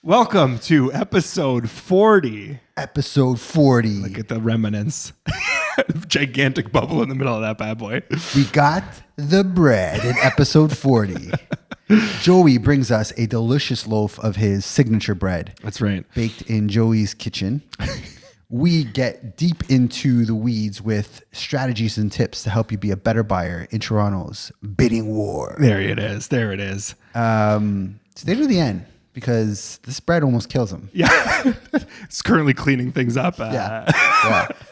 Welcome to episode 40. Episode 40. Look at the remnants. Gigantic bubble in the middle of that bad boy. We got the bread in episode 40. Joey brings us a delicious loaf of his signature bread. That's right. Baked in Joey's kitchen. We get deep into the weeds with strategies and tips to help you be a better buyer in Toronto's bidding war. There it is. Stay to the end because this bread almost kills him. Yeah. It's currently cleaning things up. Yeah.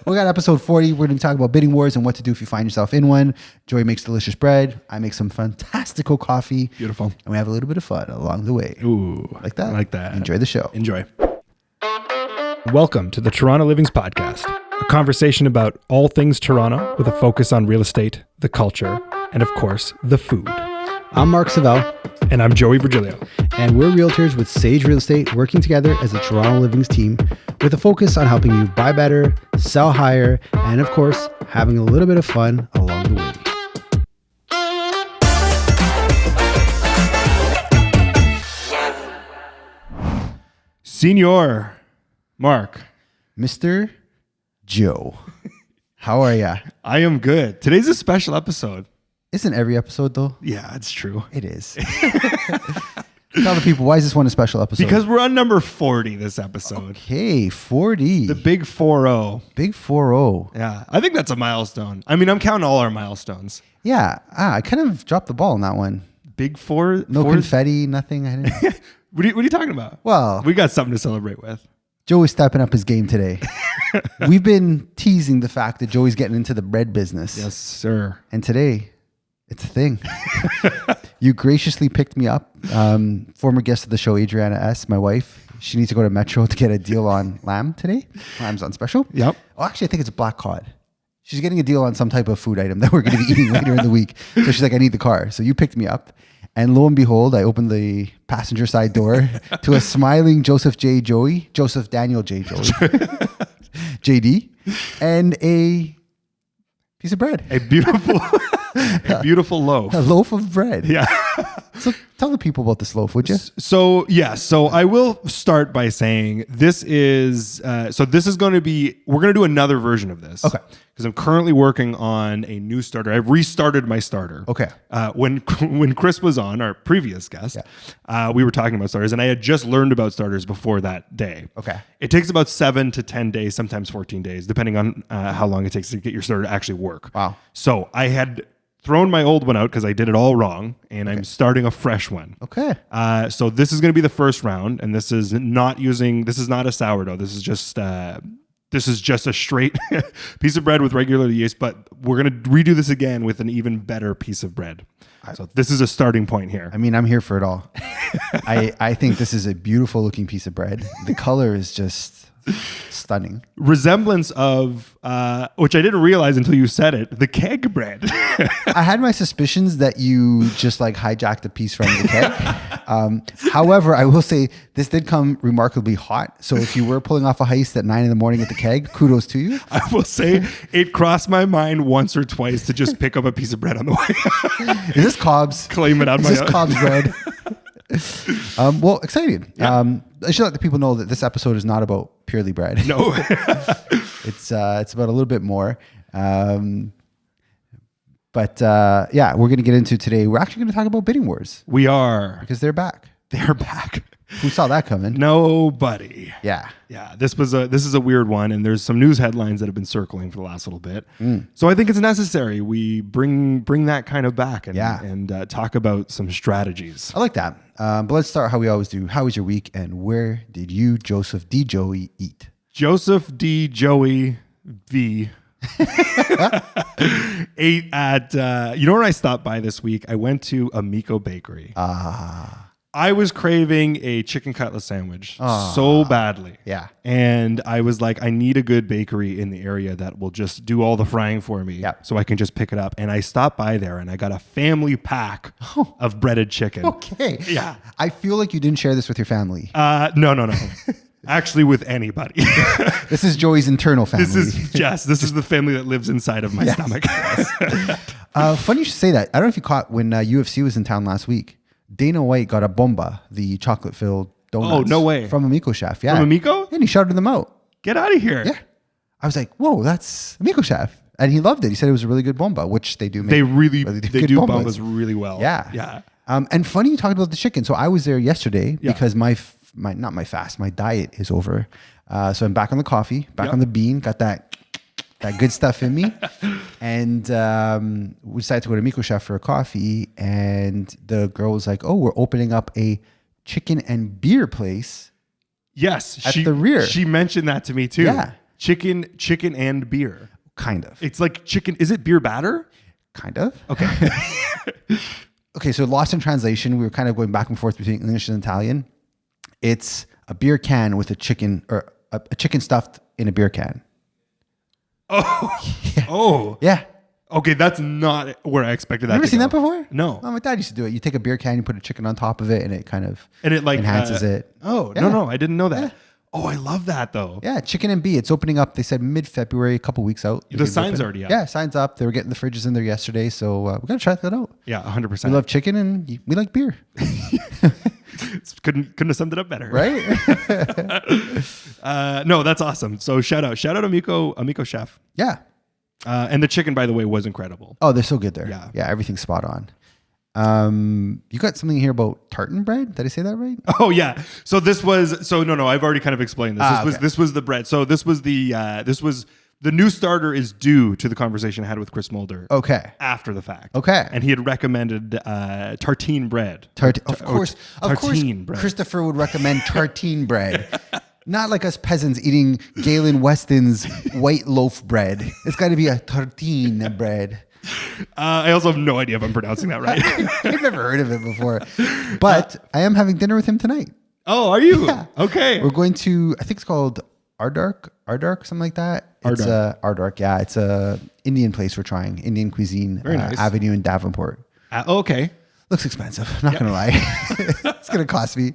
We got episode 40. We're going to talk about bidding wars and what to do if you find yourself in one. Joey makes delicious bread. I make some fantastical coffee. Beautiful. And we have a little bit of fun along the way. Ooh. Like that? I like that. Enjoy the show. Enjoy. Welcome to the Toronto Livings Podcast, a conversation about all things Toronto with a focus on real estate, the culture, and of course, the food. I'm Mark Savel. And I'm Joey Virgilio. And we're realtors with Sage Real Estate working together as a Toronto Livings team with a focus on helping you buy better, sell higher, and of course, having a little bit of fun along the way. Senior Mark. Mr. Joe. How are ya? I am good. Today's a special episode. Isn't every episode though? Yeah, it's true. It is. Tell the people, why is this one a special episode? Because we're on number 40 this episode. Okay, 40. The big 4-0. Big 4-0. Yeah, I think that's a milestone. I mean, I'm counting all our milestones. Yeah, I kind of dropped the ball on that one. Big four? No confetti, nothing. I didn't. What are you talking about? Well, we got something to celebrate with. Joey's stepping up his game today. We've been teasing the fact that Joey's getting into the bread business. Yes, sir. And today, it's a thing. You graciously picked me up. Former guest of the show, Adriana S., my wife. She needs to go to Metro to get a deal on lamb today. Lamb's on special. Yep. Oh, actually, I think it's black cod. She's getting a deal on some type of food item that we're going to be eating later in the week. So she's like, I need the car. So you picked me up. And lo and behold, I opened the passenger side door to a smiling Joseph Daniel J. Joey, JD, and a piece of bread. A beautiful loaf. A loaf of bread. Yeah. So tell the people about this loaf, would you? So I will start by saying this is going to be, we're going to do another version of this. Okay. Because I'm currently working on a new starter. I've restarted my starter. Okay. When Chris was on, our previous guest, we were talking about starters, and I had just learned about starters before that day. Okay. It takes about 7 to 10 days, sometimes 14 days, depending on how long it takes to get your starter to actually work. Wow. So I had thrown my old one out because I did it all wrong, and I'm starting a fresh one. Okay. So this is going to be the first round, and this is not a sourdough. This is just a straight piece of bread with regular yeast, but we're going to redo this again with an even better piece of bread. So this is a starting point here. I mean, I'm here for it all. I think this is a beautiful looking piece of bread. The color is just stunning. Resemblance of, which I didn't realize until you said it, the keg bread. I had my suspicions that you just like hijacked a piece from the keg. However, I will say this did come remarkably hot. So if you were pulling off a heist at 9 a.m. at the keg, kudos to you. I will say it crossed my mind once or twice to just pick up a piece of bread on the way. Is this Cobb's? Claim it out. Is this Cobb's bread? Well, excited. Yeah. I should let the people know that this episode is not about purely bread. No. It's about a little bit more. But we're going to get into today. We're actually going to talk about bidding wars. We are. Because they're back. They're back. Who saw that coming? Nobody. Yeah. Yeah. This is a weird one, and there's some news headlines that have been circling for the last little bit. So I think it's necessary we bring that kind of back and talk about some strategies. I like that. But let's start how we always do. How was your week, and where did you, Joseph D. Joey, eat? Joseph D. Joey V. ate at, where I stopped by this week? I went to Amico Bakery. I was craving a chicken cutlet sandwich so badly. Yeah. And I was like, I need a good bakery in the area that will just do all the frying for me so I can just pick it up. And I stopped by there and I got a family pack of breaded chicken. Okay. Yeah. I feel like you didn't share this with your family. No. Actually, with anybody. This is Joey's internal family. This is the family that lives inside of my stomach. Yes. Funny you should say that. I don't know if you caught when UFC was in town last week. Dana White got a bomba, the chocolate-filled donuts. no way. From Amico Chef. Yeah. From Amico? And he shouted them out. Get out of here. Yeah. I was like, whoa, that's Amico Chef. And he loved it. He said it was a really good bomba, which they do make. They really good do bombas. bombas really well. Yeah. Yeah. And funny you talked about the chicken. So I was there yesterday Yeah. because my diet is over. So I'm back on the coffee, back on the bean, got that good stuff in me. And we decided to go to Amico Chef for a coffee. And the girl was like, oh, we're opening up a chicken and beer place. Yes. At the rear. She mentioned that to me too. Yeah. Chicken and beer. Kind of. It's like chicken. Is it beer batter? Kind of. Okay. Okay, so lost in translation. We were kind of going back and forth between English and Italian. It's a beer can with a chicken or a chicken stuffed in a beer can. Oh. Yeah. Oh. Yeah. Okay, that's not where I expected that. You ever to seen go. that before? No. Oh, my dad used to do it. You take a beer can, you put a chicken on top of it, and it kind of like enhances it. Oh, Yeah. no, I didn't know that. Yeah. Oh, I love that though. Yeah, chicken and bee. It's opening up. They said mid-February, a couple weeks out. The sign's already up. Yeah, sign's up. They were getting the fridges in there yesterday, so we're gonna try that out. Yeah, 100%. We love chicken and we like beer, couldn't have summed it up better. right? No, that's awesome. So shout out Amico Chef. Yeah. And the chicken, by the way, was incredible. Oh, they're so good there. Yeah. Yeah, everything's spot on. You got something here about tartan bread? Did I say that right? Oh yeah. So no, I've already kind of explained this. Okay. This was the bread. So this was the new starter is due to the conversation I had with Chris Mulder. Okay. After the fact. Okay. And he had recommended tartine bread. Of course, tartine bread. Christopher would recommend tartine bread. Not like us peasants eating Galen Weston's white loaf bread. It's got to be a tartine bread. I also have no idea if I'm pronouncing that right. I've never heard of it before. But I am having dinner with him tonight. Oh, are you? Yeah. Okay. We're going to, I think it's called Ardark, something like that. It's Ardark, yeah. It's a Indian place we're trying, Indian cuisine, Very nice. Avenue in Davenport. Okay. Looks expensive, not going to lie. It's going to cost me.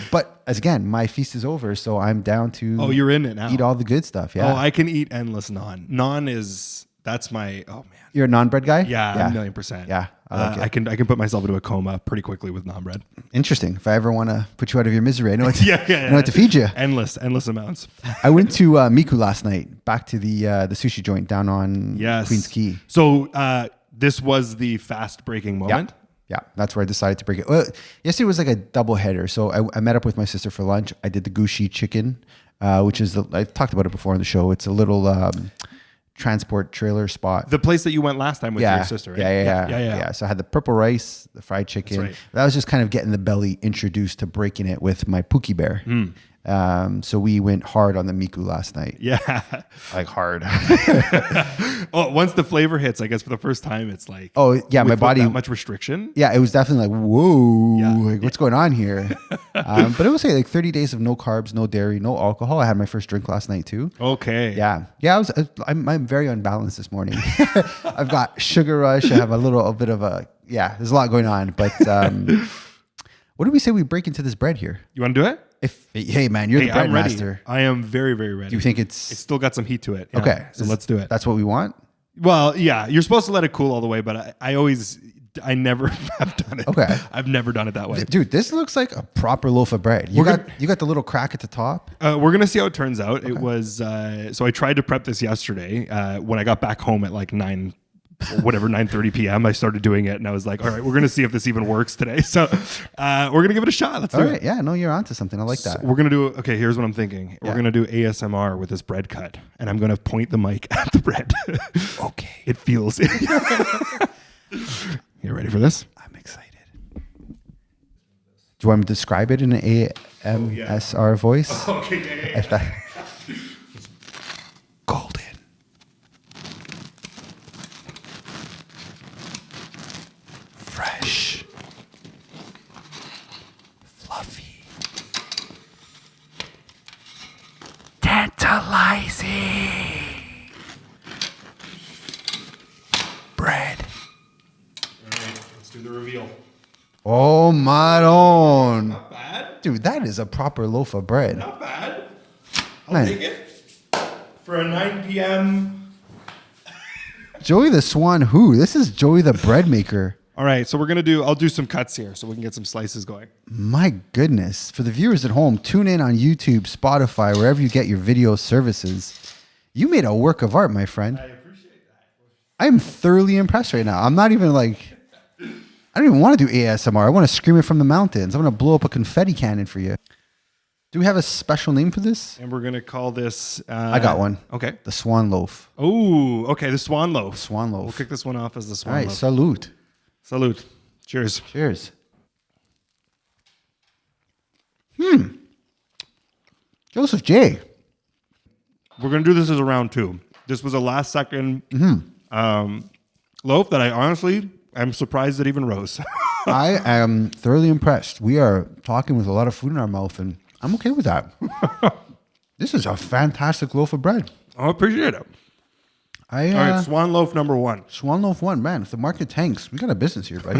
But as again, my feast is over, so I'm down to you're in it now. eat all the good stuff, yeah. Oh, I can eat endless naan. That's my, oh man. You're a naan bread guy? Yeah, 1,000,000%. Yeah, I like it. I can put myself into a coma pretty quickly with naan bread. Interesting. If I ever want to put you out of your misery, I know what to, Yeah. I know what to feed you. Endless amounts. I went to Miku last night, back to the sushi joint down on Queens Quay. So this was the fast breaking moment. Yeah, that's where I decided to break it. Well, yesterday was like a double header. So I met up with my sister for lunch. I did the gushi chicken, which is I've talked about it before on the show. It's a little transport trailer spot. The place that you went last time with your sister, right? Yeah. So I had the purple rice, the fried chicken. That's right. That was just kind of getting the belly introduced to breaking it with my Pookie Bear. So we went hard on the Miku last night. Yeah. Like hard. Once the flavor hits, I guess for the first time, it's like, Oh yeah, my body. that much restriction. Yeah, it was definitely like, whoa, Yeah. like what's going on here? But it was like 30 days of no carbs, no dairy, no alcohol. I had my first drink last night too. Okay. Yeah. I'm very unbalanced this morning. I've got sugar rush. I have a little bit of there's a lot going on. But what do we say we break into this bread here? You want to do it? Hey man, you're the bread I'm ready. master. I am very, very ready. Do you think It's still got some heat to it. Yeah. okay? So let's do it. That's what we want. Well, yeah, you're supposed to let it cool all the way, but I never have done it. Okay. I've never done it that way. Dude, this looks like a proper loaf of bread. You got the little crack at the top. We're gonna see how it turns out. Okay. It was so I tried to prep this yesterday. When I got back home at like 9:30 p.m. I started doing it, and I was like, all right, we're gonna see if this even works today. So we're gonna give it a shot. Let's do it. Yeah, no, you're onto something. I like that. So we're gonna do. Okay, here's what I'm thinking. Yeah. We're gonna do ASMR with this bread cut, and I'm gonna point the mic at the bread. Okay. It feels. You ready for this? I'm excited. Do you want me to describe it in an AMSR voice? Okay. Golden. Fresh. Fluffy. Tantalizing. Bread. All right, let's do the reveal. Oh my own. Not bad. Dude, that is a proper loaf of bread. Not bad. I'll Man. take it for a 9 p.m. Joey the Swan who? This is Joey the bread maker. All right, so I'll do some cuts here so we can get some slices going. My goodness. For the viewers at home, tune in on YouTube, Spotify, wherever you get your video services. You made a work of art, my friend. I appreciate that. I'm thoroughly impressed right now. I'm not even like, I don't even want to do ASMR. I want to scream it from the mountains. I want to blow up a confetti cannon for you. Do we have a special name for this? And we're going to call this... I got one. Okay. The Swan Loaf. Oh, okay, the Swan Loaf. Swan Loaf. We'll kick this one off as the All Swan right, Loaf. salute. Salute. Cheers. Cheers. Joseph J. We're going to do this as a round 2. This was a last second loaf that I honestly am surprised it even rose. I am thoroughly impressed. We are talking with a lot of food in our mouth, and I'm okay with that. This is a fantastic loaf of bread. I appreciate it. All right, Swan Loaf number 1. Swan Loaf 1, man. If the market tanks, we got a business here, buddy.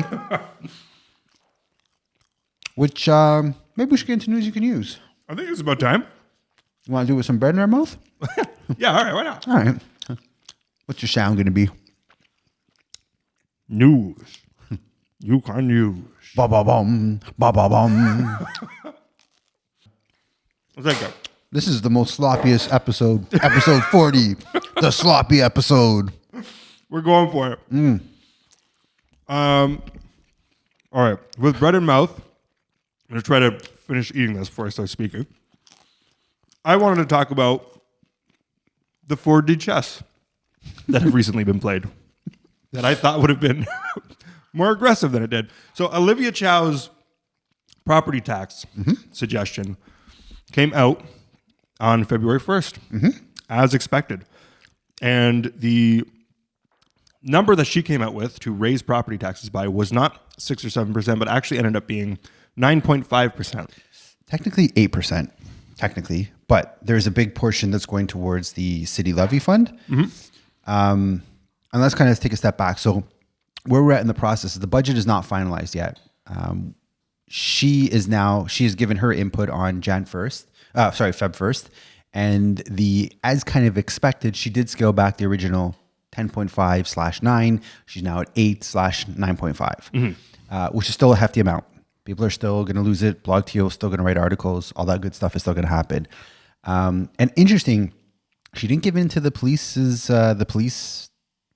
Which maybe we should get into news you can use. I think it's about time. You want to do it with some bread in our mouth? Yeah, all right, why not? All right. What's your sound going to be? News. You can use. Ba-ba-bum, ba-ba-bum. I'll take that. This is the most sloppiest episode. Episode 40. The sloppy episode. We're going for it. All right, with bread in mouth, I'm going to try to finish eating this before I start speaking. I wanted to talk about the 4D chess that have recently been played that I thought would have been more aggressive than it did. So Olivia Chow's property tax suggestion came out on February 1st, as expected. And the number that she came out with to raise property taxes by was not 6 or 7%, but actually ended up being 9.5%. Technically 8%. Technically. But there's a big portion that's going towards the city levy fund. And let's kind of take a step back. So where we're at in the process is the budget is not finalized yet. She has given her input on Feb 1st. And as kind of expected, she did scale back the original 10.5/9. She's now at 8/9.5, which is still a hefty amount. People are still going to lose it. BlogTO is still going to write articles. All that good stuff is still going to happen. And interesting, she didn't give in to the police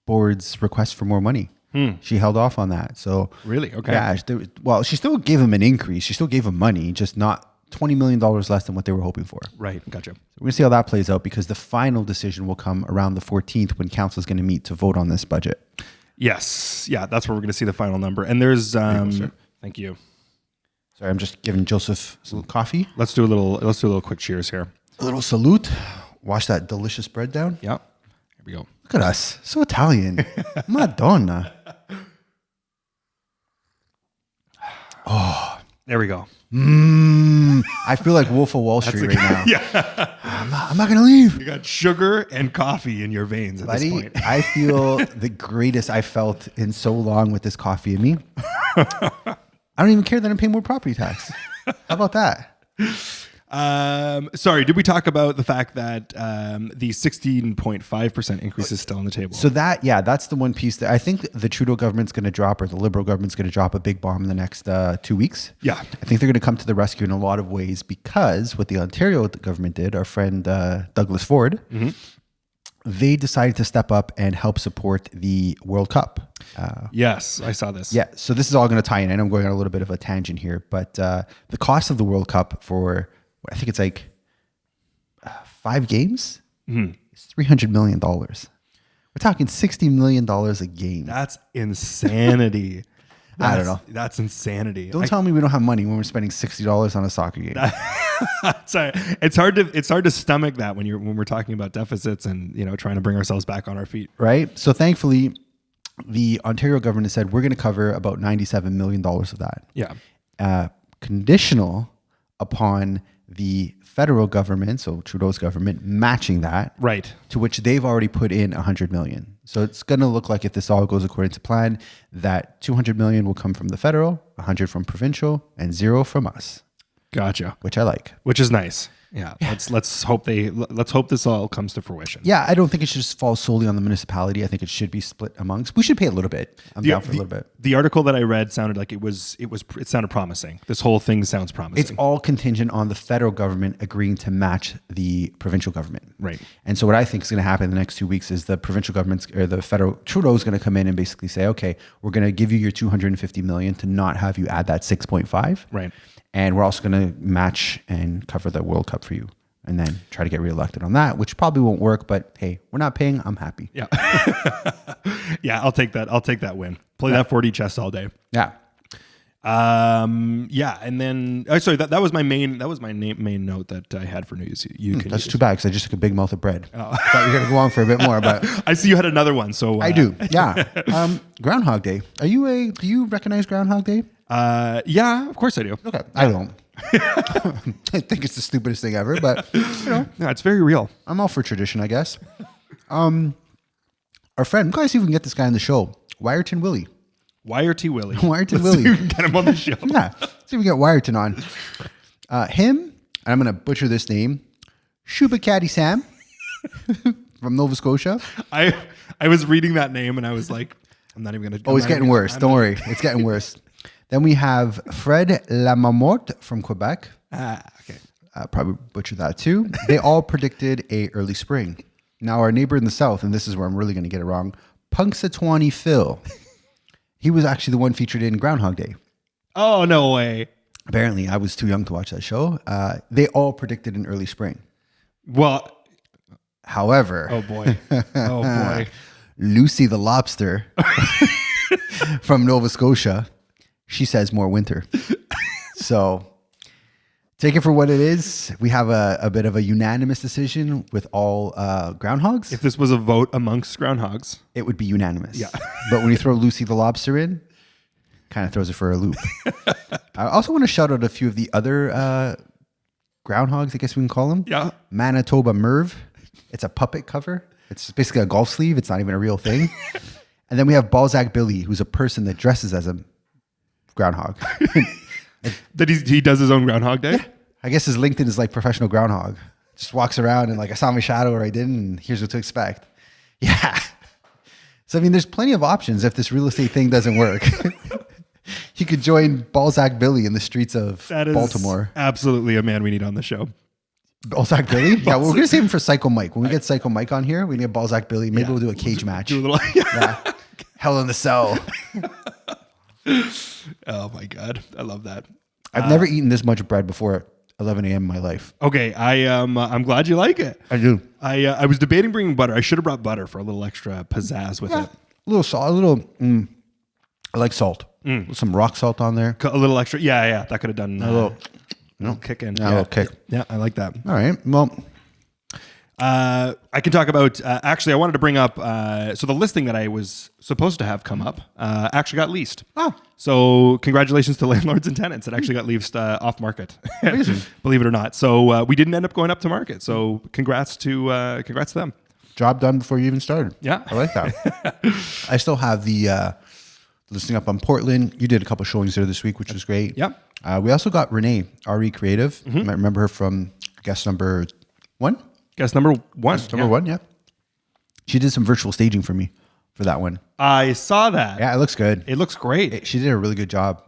board's request for more money. She held off on that. So Really? Okay. yeah, she still gave him an increase. She still gave him money, just not $20 million less than what they were hoping for. Right. Gotcha. So we're going to see how that plays out because the final decision will come around the 14th when council is going to meet to vote on this budget. Yes. Yeah, that's where we're going to see the final number. And there's... thank you. Sorry, I'm just giving Joseph some coffee. Let's do a little quick cheers here. A little salute. Wash that delicious bread down. Yeah. Here we go. Look at us. So Italian. Madonna. There we go. I feel like Wolf of Wall Street right now. Yeah. I'm not going to leave. You got sugar and coffee in your veins at this Buddy, point. I feel the greatest I felt in so long with this coffee in me. I don't even care that I'm paying more property tax. How about that? Sorry, did we talk about the fact that the 16.5% increase is still on the table? So that's the one piece that I think the Trudeau government's going to drop, or the Liberal government's going to drop a big bomb in the next 2 weeks. Yeah. I think they're going to come to the rescue in a lot of ways because what the Ontario government did, our friend Douglas Ford, they decided to step up and help support the World Cup. Yes, I saw this. Yeah, so this is all going to tie in. I know I'm going on a little bit of a tangent here, but the cost of the World Cup for, I think it's like 5 games, it's $300 million. We're talking $60 million a game. That's insanity. I don't know. That's insanity. Don't tell me we don't have money when we're spending $60 on a soccer game. Sorry, it's hard to stomach that when we're talking about deficits and trying to bring ourselves back on our feet. Right. So thankfully, the Ontario government has said we're going to cover about $97 million of that. Yeah. Conditional upon the federal government, so Trudeau's government, matching that. Right. To which they've already put in $100 million. So it's going to look like, if this all goes according to plan, that $200 million will come from the federal, $100 from provincial, and $0 from us. Gotcha. Which I like. Which is nice. Yeah. Let's hope this all comes to fruition. Yeah, I don't think it should just fall solely on the municipality. I think it should be split amongst. We should pay a little bit. I'm down for a little bit. The article that I read sounded like it sounded promising. This whole thing sounds promising. It's all contingent on the federal government agreeing to match the provincial government. Right. And so what I think is going to happen in the next 2 weeks is the provincial government's or the federal Trudeau is going to come in and basically say, okay, we're going to give you your 250 million to not have you add that 6.5. Right. And we're also going to match and cover the World Cup for you. And then try to get reelected on that, which probably won't work. But hey, we're not paying. I'm happy. Yeah. Yeah, I'll take that. I'll take that win. Play that 4D chess all day. Yeah. Yeah, and then sorry, that was my main main note that I had for news. That's too bad because I just took a big mouth of bread. Thought you were going to go on for a bit more, but I see you had another one. So I do. Yeah. Groundhog Day. Do you recognize Groundhog Day? Yeah, of course I do. Okay. I don't. I think it's the stupidest thing ever, but Yeah, it's very real. I'm all for tradition, I guess. Our friend, guys, see if we can get this guy on the show. Wyerton Willie. Wyerty Willie. Wyerton Let's Willie. see if we can get him on the show. Yeah. See if we get Wyerton on. Him, and I'm going to butcher this name, Shubakati Sam from Nova Scotia. I was reading that name and I was like, I'm not even going to. Oh, it's getting worse. Don't worry. It's getting worse. Then we have Fred Lamamorte from Quebec. Okay. Probably butchered that too. They all predicted a early spring. Now our neighbor in the south, and this is where I'm really going to get it wrong, Punxsutawney Phil. He was actually the one featured in Groundhog Day. Oh, no way. Apparently, I was too young to watch that show. They all predicted an early spring. Well, However, oh boy. Oh boy. Lucy the lobster from Nova Scotia, she says more winter. So take it for what it is. We have a bit of a unanimous decision with all groundhogs. If this was a vote amongst groundhogs, It would be unanimous. Yeah. But when you throw Lucy the lobster in, kind of throws it for a loop. I also want to shout out a few of the other groundhogs, I guess we can call them. yeah. Manitoba Merv. It's a puppet cover. It's basically a golf sleeve. It's not even a real thing. And then we have Balzac Billy, who's a person that dresses as a groundhog. That he does his own Groundhog Day? I guess his LinkedIn is like professional groundhog. Just walks around and like, I saw my shadow or I didn't, and here's what to expect. Yeah. So, I mean, there's plenty of options if this real estate thing doesn't work. You could join Balzac Billy in the streets of That is Baltimore. absolutely a man we need on the show. Balzac Billy? Yeah, well, we're going to save him for Psycho Mike. When we get Psycho Mike on here, we need Balzac Billy. Maybe we'll do a cage match. Do a little, Yeah. Hell in the Cell. Oh my God. I love that. I've never eaten this much bread before at 11 a.m. in my life. Okay. I'm glad you like it. I do. I was debating bringing butter. I should have brought butter for a little extra pizzazz with Yeah. it. A little salt, I like salt. Some rock salt on there. A little extra. Yeah. That could have done little- a little kick in. A little kick. Yeah. I like that. All right. Well, I can talk about, actually, I wanted to bring up, so the listing that I was supposed to have come up actually got leased. Oh. So congratulations to landlords and tenants. It actually got leased off market, believe it or not. So we didn't end up going up to market. So congrats to them. job done before you even started. Yeah. I like that. I still have the listing up on Portland. You did a couple showings there this week, which was great. Yeah. We also got Renee, RE Creative. You might remember her from guest number one. Guess number one. Number one, yeah. She did some virtual staging for me for that one. I saw that. Yeah, it looks good. It looks great. She did a really good job.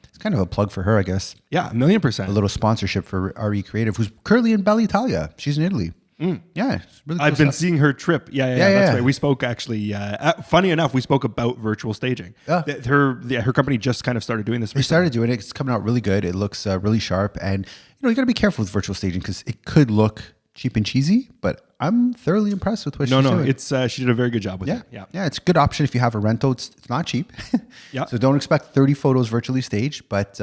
It's kind of a plug for her, I guess. Yeah, 1,000,000%. A little sponsorship for RE Creative, who's currently in Bell'Italia. She's in Italy. Yeah, it's really cool I've been stuff. seeing her trip. Yeah, Yeah, that's yeah. right. We spoke actually. Funny enough, we spoke about virtual staging. Yeah. Her company just kind of started doing this. They started doing it. It's coming out really good. It looks really sharp, and you got to be careful with virtual staging because it could look cheap and cheesy. But I'm thoroughly impressed with what she's doing. It's she did a very good job with Yeah, it. yeah. It's a good option if you have a rental. It's not cheap. Yeah. So don't expect 30 photos virtually staged, but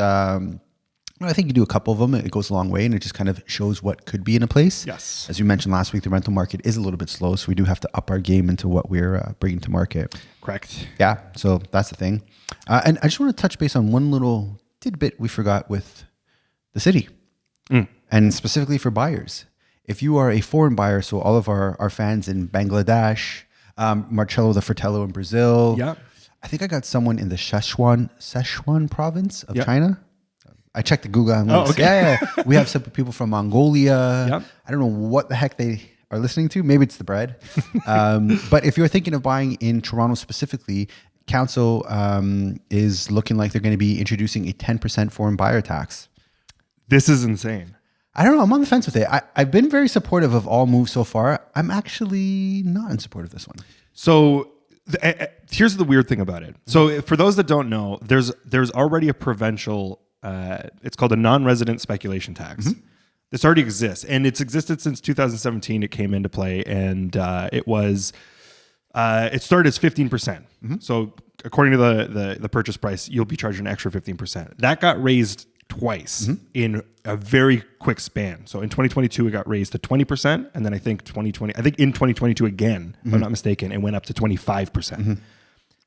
I think you do a couple of them. It goes a long way, and it just kind of shows what could be in a place. Yes. As you mentioned last week, the rental market is a little bit slow, so we do have to up our game into what we're bringing to market. Correct. Yeah, so that's the thing. And I just want to touch base on one little tidbit we forgot with the city, and specifically for buyers. If you are a foreign buyer, so all of our fans in Bangladesh, Marcello the Fratello in Brazil. Yeah. I think I got someone in the Sichuan province of China. I checked the Google Analytics. Oh, okay. Yeah. We have some people from Mongolia. Yep. I don't know what the heck they are listening to. Maybe it's the bread. But if you're thinking of buying in Toronto specifically, council is looking like they're going to be introducing a 10% foreign buyer tax. This is insane. I don't know. I'm on the fence with it. I've been very supportive of all moves so far. I'm actually not in support of this one. So here's the weird thing about it. So for those that don't know, there's already a provincial, it's called a non-resident speculation tax. This already exists, and it's existed since 2017. It came into play, and it started as 15%. So according to the purchase price, you'll be charged an extra 15%. That got raised twice in a very quick span. So in 2022, it got raised to 20%, and then I think in 2022 again, if I'm not mistaken, it went up to 25%.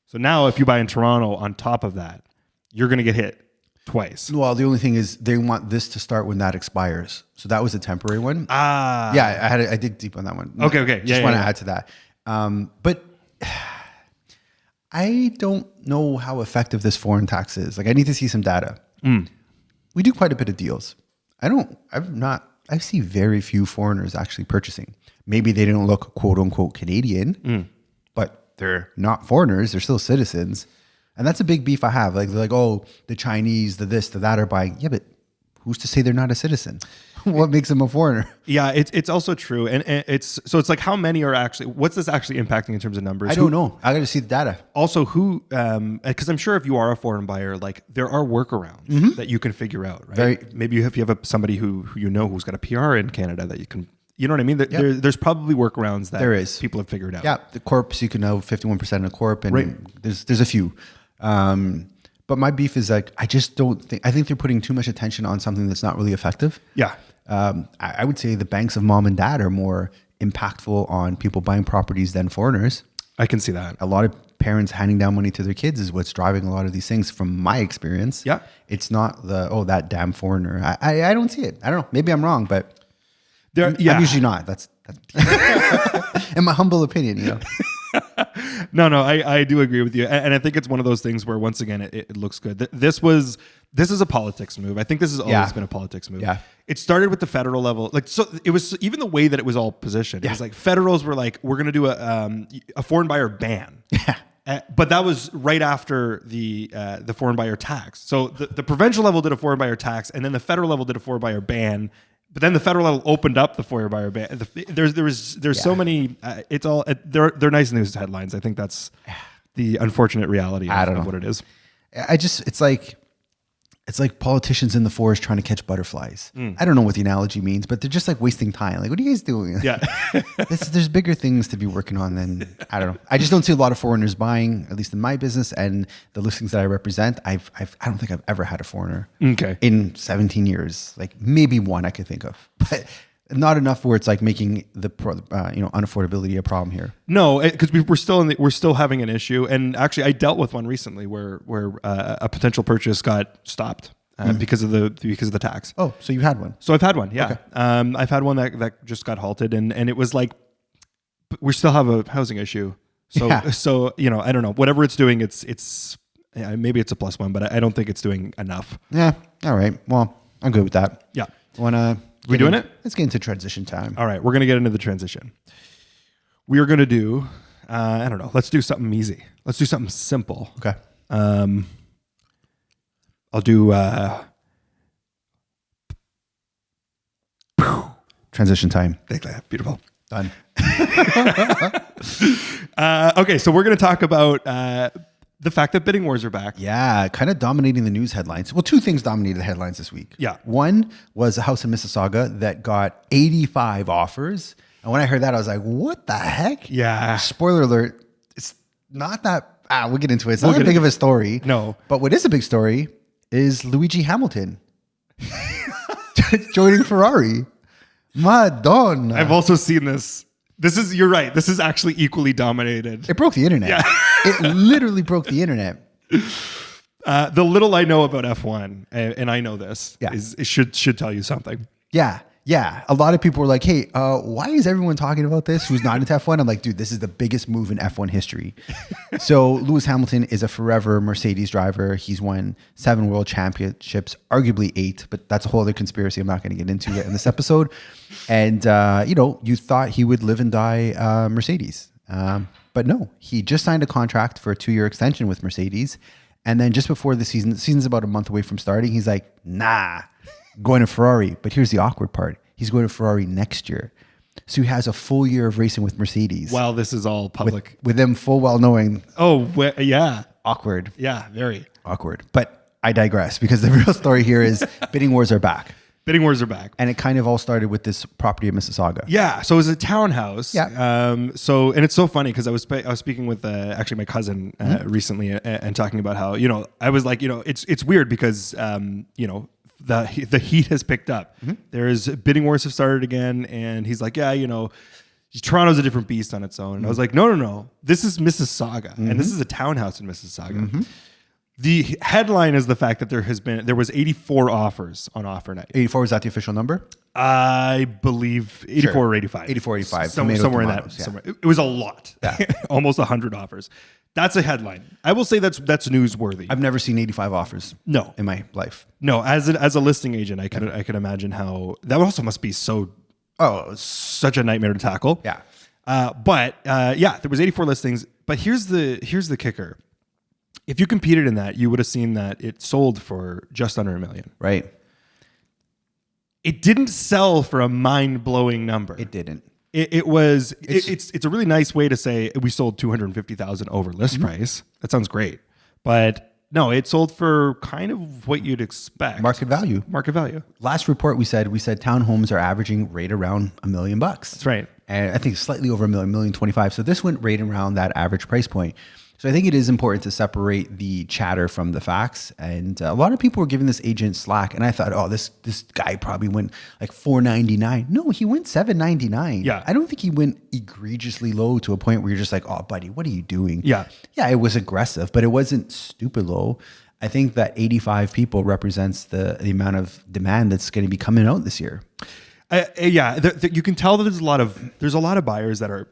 So now, if you buy in Toronto, on top of that, you're going to get hit twice. Well, the only thing is they want this to start when that expires. So that was a temporary one. Yeah, I dig deep on that one. Okay. Just want to add to that. But I don't know how effective this foreign tax is. Like, I need to see some data. We do quite a bit of deals. I see very few foreigners actually purchasing. Maybe they don't look quote unquote Canadian, but they're not foreigners. They're still citizens. And that's a big beef I have. Like, they're like, oh, the Chinese, the this, the that are buying. Yeah, but who's to say they're not a citizen? What makes them a foreigner? Yeah, it's also true. And it's like, how many are actually, what's this actually impacting in terms of numbers? I don't know. I got to see the data. Also, because I'm sure if you are a foreign buyer, like, there are workarounds that you can figure out, right? Maybe if you have somebody who you know who's got a PR in Canada that you can, you know what I mean? There's probably workarounds that people have figured out. Yeah, the corps, you can have 51% in a corp, and there's a few. But my beef is, like, I think they're putting too much attention on something that's not really effective. Yeah. I would say the banks of mom and dad are more impactful on people buying properties than foreigners. I can see that. A lot of parents handing down money to their kids is what's driving a lot of these things from my experience. Yeah. It's not that damn foreigner. I don't see it. I don't know. Maybe I'm wrong, but I'm usually not. That's in my humble opinion, you know. No, I do agree with you, and I think it's one of those things where, once again, it looks good. This is a politics move. I think this has always been a politics move. Yeah. It started with the federal level, like, so it was even the way that it was all positioned. It was like federals were like, we're going to do a foreign buyer ban. Yeah. But that was right after the foreign buyer tax. So the provincial level did a foreign buyer tax, and then the federal level did a foreign buyer ban. But then the federal level opened up the foreign buyer ban. There's so many. It's all they're nice news headlines. I think that's the unfortunate reality of what it is. It's like politicians in the forest trying to catch butterflies. I don't know what the analogy means, but they're just like wasting time. Like, what are you guys doing? Yeah. There's bigger things to be working on than, I don't know. I just don't see a lot of foreigners buying, at least in my business and the listings that I represent. I don't think I've ever had a foreigner in 17 years. Like, maybe one I could think of, but not enough where it's like making the unaffordability a problem here. No, because we're still having an issue. And actually, I dealt with one recently where a potential purchase got stopped because of the tax. Oh, so you had one? So I've had one, yeah. Okay. I've had one that just got halted, and it was like, we still have a housing issue. So you know, I don't know. Whatever it's doing, it's maybe it's a plus one, but I don't think it's doing enough. Yeah. All right. Well, I'm good with that. Yeah. We doing it? Let's get into transition time. All right, we're going to get into the transition. We are going to do, I don't know, let's do something easy. Let's do something simple. Okay. I'll do transition time. Beautiful. Done. Okay, so we're going to talk about the fact that bidding wars are back. Yeah, kind of dominating the news headlines. Well, two things dominated the headlines this week. Yeah. One was a house in Mississauga that got 85 offers. And when I heard that, I was like, what the heck? Yeah. Spoiler alert. It's not that, we'll get into it. It's not that big of a story. No. But what is a big story is Luigi Hamilton joining Ferrari. Madonna. I've also seen this. You're right. This is actually equally dominated. It broke the internet. Yeah. It literally broke the internet. The little I know about F1, and I know this, is it should tell you something. Yeah. Yeah, a lot of people were like, hey, why is everyone talking about this who's not into F1? I'm like, dude, this is the biggest move in F1 history. So Lewis Hamilton is a forever Mercedes driver. He's won 7 world championships, arguably 8, but that's a whole other conspiracy I'm not going to get into yet in this episode. And, you thought he would live and die Mercedes. But no, he just signed a contract for a 2-year extension with Mercedes. And then just before the season's about a month away from starting, he's like, nah, going to Ferrari. But here's the awkward part. He's going to Ferrari next year. So he has a full year of racing with Mercedes. While this is all public. With them full well knowing. Oh, yeah. Awkward. Yeah, very. Awkward. But I digress because the real story here is bidding wars are back. Bidding wars are back. And it kind of all started with this property in Mississauga. Yeah. So it was a townhouse. Yeah. And it's so funny because I was speaking with actually my cousin recently and talking about how, I was like, it's weird because, the heat has picked up. There's bidding wars have started again. And he's like, yeah, Toronto's a different beast on its own. And I was like, no. This is Mississauga. And this is a townhouse in Mississauga. The headline is the fact that there was 84 offers on offer night. 84, is that the official number? I believe 84 or 85. 84, 85. Somewhere in that. Yeah. Somewhere. It was a lot. Yeah. Almost 100 offers. That's a headline. I will say that's newsworthy. I've never seen 85 offers. No. In my life. No, as a listing agent, I can imagine how that also must be such a nightmare to tackle. Yeah. But there was 84 listings. But here's the kicker. If you competed in that, you would have seen that it sold for just under $1 million. Right. It didn't sell for a mind-blowing number. It didn't. It's a really nice way to say we sold 250,000 over list price. That sounds great. But no, it sold for kind of what you'd expect. Market value. Last report we said townhomes are averaging right around $1 million. That's right. And I think slightly over $1 million, $1.25. So this went right around that average price point. So I think it is important to separate the chatter from the facts. And a lot of people were giving this agent slack. And I thought, oh, this guy probably went like $499. No, he went $799. Yeah. I don't think he went egregiously low to a point where you're just like, oh, buddy, what are you doing? Yeah. Yeah, it was aggressive, but it wasn't stupid low. I think that 85 people represents the amount of demand that's going to be coming out this year. You can tell that there's a lot of buyers that are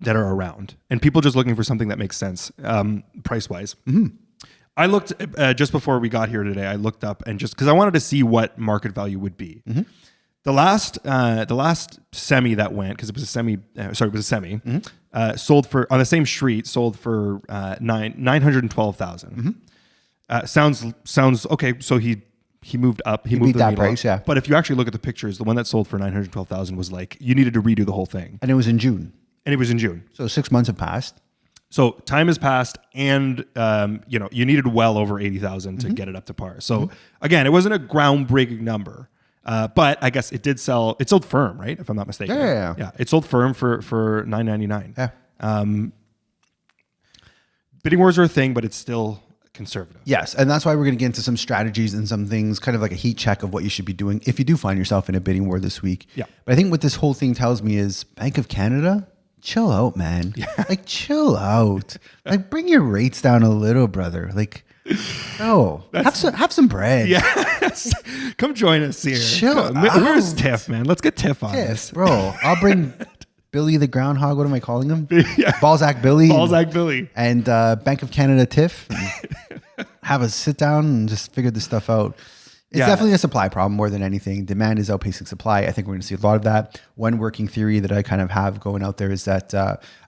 around and people just looking for something that makes sense price wise. I looked just before we got here today. I looked up and just because I wanted to see what market value would be. The last semi that went because it was a semi. Sold for on the same street. Sold for $912,000. Sounds okay. So he moved up. He moved beat that price, yeah. But if you actually look at the pictures, the one that sold for $912,000 was like you needed to redo the whole thing. And it was in June. And it was in June. So 6 months have passed. So time has passed, and you needed well over 80,000 to get it up to par. So again, it wasn't a groundbreaking number, but I guess it did sell. It sold firm, right? If I'm not mistaken. Yeah. It sold firm for $999. Yeah. Bidding wars are a thing, but it's still conservative. Yes, and that's why we're going to get into some strategies and some things, kind of like a heat check of what you should be doing if you do find yourself in a bidding war this week. Yeah. But I think what this whole thing tells me is Bank of Canada. Chill out, man. Yeah. Like, chill out. Like, bring your rates down a little, brother. Like, no. Have some bread. Yes. Come join us here. Chill out. Where's Tiff, man? Let's get Tiff on this. Bro, I'll bring Billy the Groundhog. What am I calling him? Yeah. Balzac Billy. And Bank of Canada Tiff. Have a sit down and just figure this stuff out. It's definitely a supply problem more than anything. Demand is outpacing supply. I think we're going to see a lot of that. One working theory that I kind of have going out there is that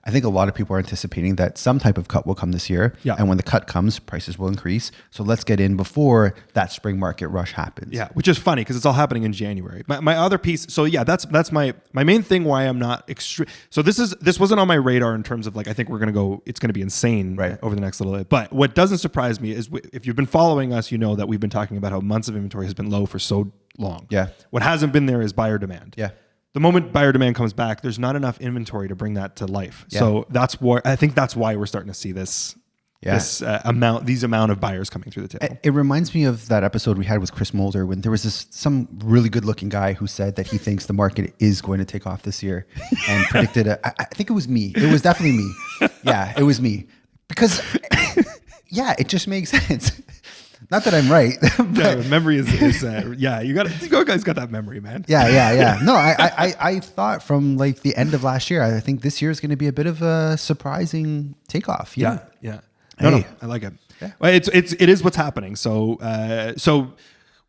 I think a lot of people are anticipating that some type of cut will come this year. Yeah. And when the cut comes, prices will increase. So let's get in before that spring market rush happens. Yeah, which is funny because it's all happening in January. My other piece, so yeah, that's my main thing why I'm not extreme. So this wasn't on my radar in terms of like, I think it's going to be insane over the next little bit. But what doesn't surprise me is if you've been following us, you know that we've been talking about how months of inventory has been low for so long. Yeah. What hasn't been there is buyer demand. Yeah. The moment buyer demand comes back, there's not enough inventory to bring that to life. Yeah. So that's why we're starting to see these amount of buyers coming through the table. It reminds me of that episode we had with Chris Mulder when there was some really good looking guy who said that he thinks the market is going to take off this year and predicted I think it was me. It was definitely me. Yeah, it was me. Because it just makes sense. Not that I'm right. Yeah, memory is yeah. You guys got that memory, man. Yeah. No, I thought from like the end of last year, I think this year is going to be a bit of a surprising takeoff. Yeah. No, Hey. I like it. Yeah. Well, it is what's happening. So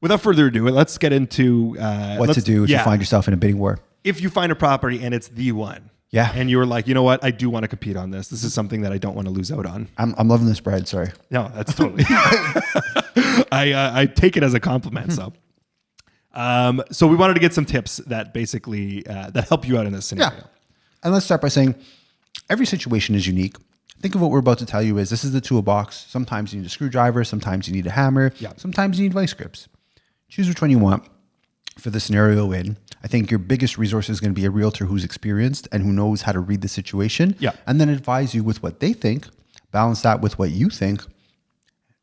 without further ado, let's get into What to do if you find yourself in a bidding war. If you find a property and it's the one. Yeah. And you were like, you know what? I do want to compete on this. This is something that I don't want to lose out on. I'm loving this bread. Sorry. No, that's totally. I take it as a compliment. So we wanted to get some tips that basically that help you out in this scenario. Yeah. And let's start by saying every situation is unique. Think of what we're about to tell you is this is the toolbox. Sometimes you need a screwdriver. Sometimes you need a hammer. Yeah. Sometimes you need vice grips. Choose which one you want for the scenario win. I think your biggest resource is going to be a realtor who's experienced and who knows how to read the situation. Yeah. And then advise you with what they think, balance that with what you think,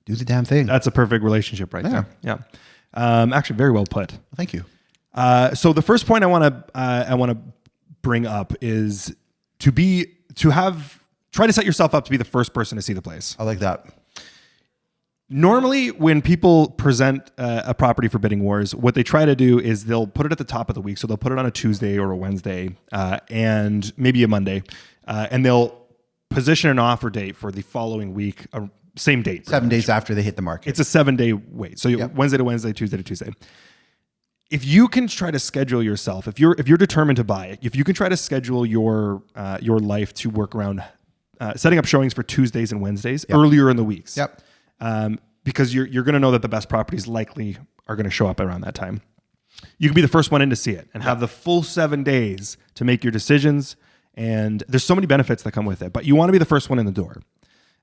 do the damn thing. That's a perfect relationship right there. Yeah. Actually, very well put. Thank you. So the first point I want to bring up is try to set yourself up to be the first person to see the place. I like that. Normally, when people present a property for bidding wars, what they try to do is they'll put it at the top of the week. So they'll put it on a Tuesday or a Wednesday and maybe a Monday. And they'll position an offer date for the following week, same date. 7 days after they hit the market. It's a 7-day wait. So Wednesday to Wednesday, Tuesday to Tuesday. If you can try to schedule yourself, if you're determined to buy it, if you can try to schedule your life to work around setting up showings for Tuesdays and Wednesdays earlier in the weeks. Yep. Because you're going to know that the best properties likely are going to show up around that time. You can be the first one in to see it and have the full 7 days to make your decisions. And there's so many benefits that come with it, but you want to be the first one in the door,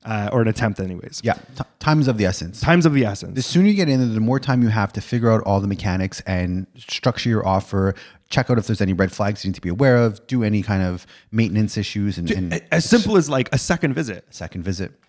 or an attempt anyways. Yeah. Time is of the essence. Time's of the essence. The sooner you get in, the more time you have to figure out all the mechanics and structure your offer, check out if there's any red flags you need to be aware of, do any kind of maintenance issues. And as simple as like a second visit.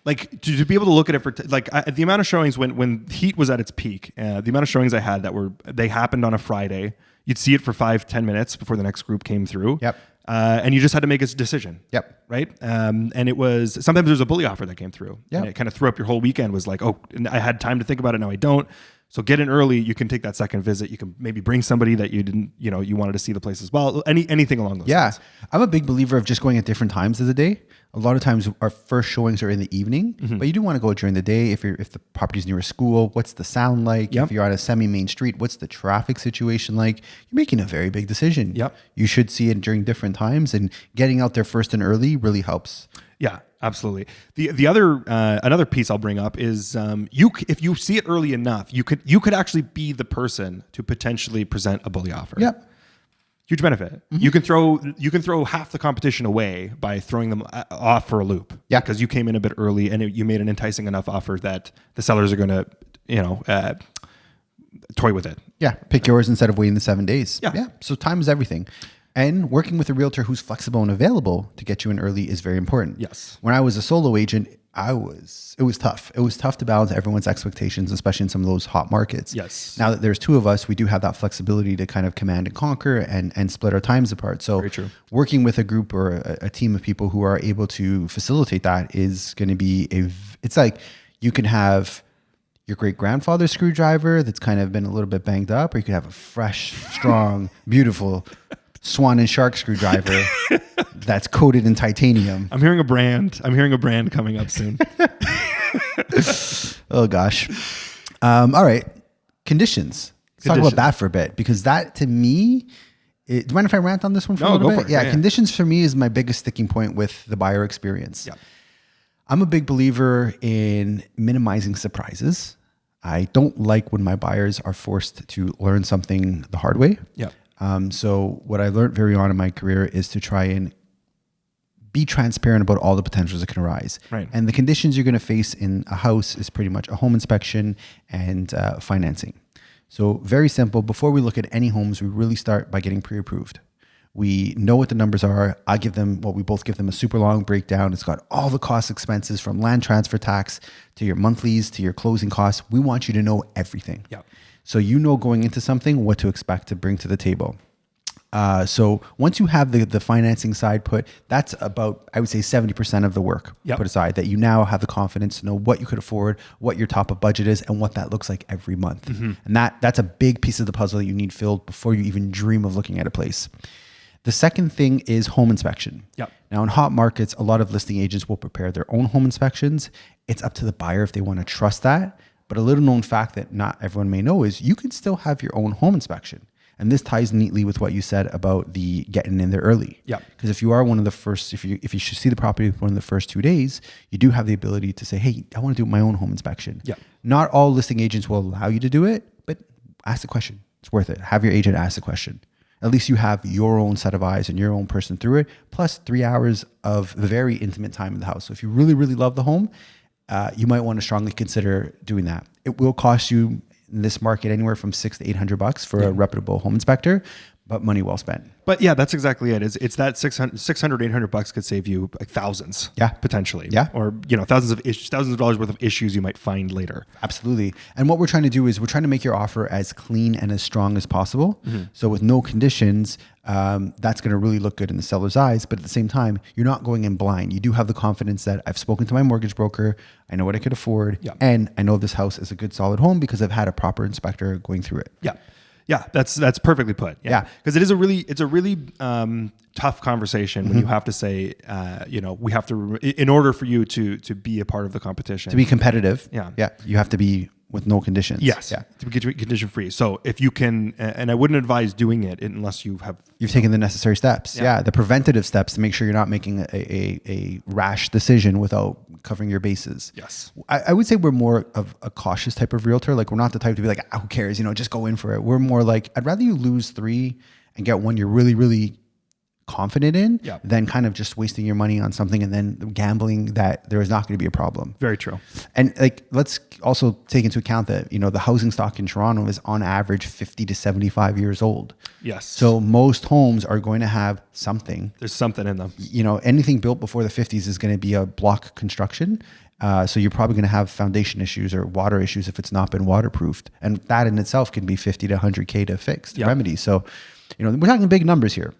Like to be able to look at it for the amount of showings when heat was at its peak, the amount of showings I had they happened on a Friday. You'd see it for 5-10 minutes before the next group came through. Yep. And you just had to make a decision. Yep. Right. And it was sometimes there's a bully offer that came through. Yeah. And it kind of threw up your whole weekend. Was like, oh, I had time to think about it. Now I don't. So get in early. You can take that second visit. You can maybe bring somebody that you didn't, you wanted to see the place as well. Anything along those lines. I'm a big believer of just going at different times of the day. A lot of times our first showings are in the evening, but you do want to go during the day. If the property's near a school, what's the sound like? Yep. If you're on a semi-main street, what's the traffic situation like? You're making a very big decision. Yep. You should see it during different times, and getting out there first and early really helps. Yeah, absolutely. The other another piece I'll bring up is if you see it early enough, you could actually be the person to potentially present a bully offer. Yep. Huge benefit. You can throw half the competition away by throwing them off for a loop. Yeah. Because you came in a bit early and you made an enticing enough offer that the sellers are going to toy with it. Yeah. Pick yours instead of waiting the 7 days. Yeah. So time is everything. And working with a realtor who's flexible and available to get you in early is very important. Yes. When I was a solo agent, it was tough. It was tough to balance everyone's expectations, especially in some of those hot markets. Yes. Now that there's two of us, we do have that flexibility to kind of command and conquer and split our times apart. So Very true. Working with a group or a team of people who are able to facilitate that is going to be it's like you can have your great grandfather's screwdriver that's kind of been a little bit banged up, or you could have a fresh, strong, beautiful swan and shark screwdriver that's coated in titanium. I'm hearing a brand coming up soon. Oh gosh. All right. Conditions. Let's talk about that for a bit, because that to me, do you mind if I rant on this one for a little go bit? for it. Yeah, conditions for me is my biggest sticking point with the buyer experience. Yeah. I'm a big believer in minimizing surprises. I don't like when my buyers are forced to learn something the hard way. Yeah. So what I learned very on in my career is to try and be transparent about all the potentials that can arise. Right. And the conditions you're going to face in a house is pretty much a home inspection and financing. So very simple. Before we look at any homes, we really start by getting pre-approved. We know what the numbers are. We both give them a super long breakdown. It's got all the cost expenses from land transfer tax to your monthlies to your closing costs. We want you to know everything. Yeah. So going into something, what to expect to bring to the table. So once you have the financing side put, that's about, I would say 70% of the work put aside, that you now have the confidence to know what you could afford, what your top of budget is, and what that looks like every month. And that's a big piece of the puzzle that you need filled before you even dream of looking at a place. The second thing is home inspection. Now in hot markets, a lot of listing agents will prepare their own home inspections. It's up to the buyer if they want to trust that. But a little known fact that not everyone may know is you can still have your own home inspection. And this ties neatly with what you said about the getting in there early. Because if you are one of the first, if you should see the property one of the first 2 days, you do have the ability to say, hey, I want to do my own home inspection. Not all listing agents will allow you to do it, but ask the question. It's worth it. Have your agent ask the question. At least you have your own set of eyes and your own person through it, plus 3 hours of the very intimate time in the house. So if you really, really love the home, you might want to strongly consider doing that. It will cost you in this market anywhere from $600 to $800 for a reputable home inspector, but money well spent. But yeah, that's exactly it. It's that $600, $800 could save you like thousands, potentially, or thousands of dollars worth of issues you might find later. Absolutely. And what we're trying to do is we're trying to make your offer as clean and as strong as possible. So with no conditions, that's going to really look good in the seller's eyes. But at the same time, you're not going in blind. You do have the confidence that I've spoken to my mortgage broker. I know what I could afford, and I know this house is a good, solid home because I've had a proper inspector going through it. Yeah, that's perfectly put. Because it's a really tough conversation when you have to say, we have to, in order for you to be a part of the competition, to be competitive. You have to be with no conditions. To be condition free. So if you can, and I wouldn't advise doing it unless you've taken the necessary steps. The preventative steps to make sure you're not making a rash decision without covering your bases. I would say we're more of a cautious type of realtor. Like we're not the type to be like, who cares? Just go in for it. We're more like, I'd rather you lose 3 and get one you're really, really confident in than kind of just wasting your money on something and then gambling that there is not going to be a problem. Very true. And like, let's also take into account that, the housing stock in Toronto is on average 50 to 75 years old. So most homes are going to have something. There's something in them. Anything built before the 50s is going to be a block construction. So you're probably going to have foundation issues or water issues if it's not been waterproofed. And that in itself can be 50 to 100K to fix, to remedy. So, we're talking big numbers here.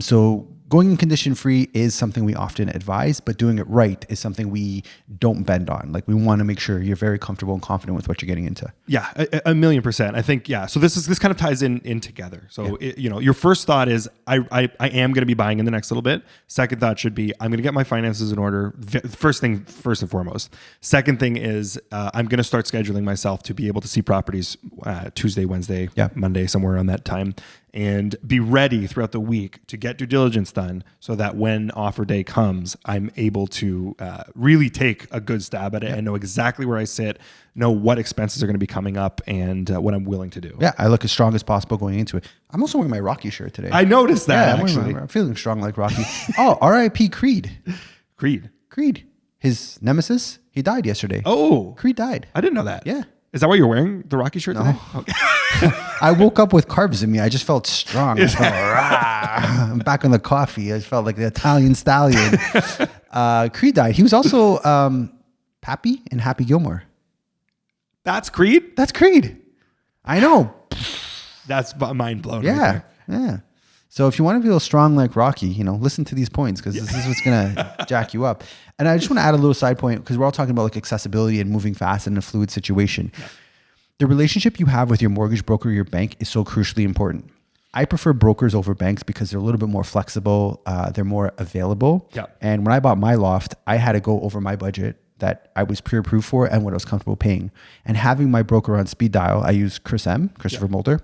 So going in condition free is something we often advise, but doing it right is something we don't bend on. Like we want to make sure you're very comfortable and confident with what you're getting into. Yeah, a million percent. I think, So this kind of ties in together. So, your first thought is I am going to be buying in the next little bit. Second thought should be, I'm going to get my finances in order. First and foremost. Second thing is I'm going to start scheduling myself to be able to see properties Tuesday, Wednesday, Monday, somewhere around that time, and be ready throughout the week to get due diligence done so that when offer day comes, I'm able to really take a good stab at it and know exactly where I sit, know what expenses are going to be coming up and what I'm willing to do. I look as strong as possible going into it. I'm also wearing my Rocky shirt today. I noticed that, actually. I'm feeling strong like Rocky. R.I.P. Creed. Creed. His nemesis, he died yesterday. Oh. Creed died. I didn't know that. Yeah. Is that why you're wearing the Rocky shirt today? Okay. I woke up with carbs in me. I just felt strong. I felt, I'm back on the coffee. I felt like the Italian stallion. Creed died. He was also Pappy in Happy Gilmore. That's Creed? That's Creed. I know. That's mind blown. Yeah. So if you want to feel strong like Rocky, listen to these points because this is what's going to jack you up. And I just want to add a little side point because we're all talking about like accessibility and moving fast in a fluid situation. The relationship you have with your mortgage broker or your bank is so crucially important. I prefer brokers over banks because they're a little bit more flexible. They're more available. And when I bought my loft, I had to go over my budget that I was pre-approved for and what I was comfortable paying. And having my broker on speed dial, I use Christopher Mulder,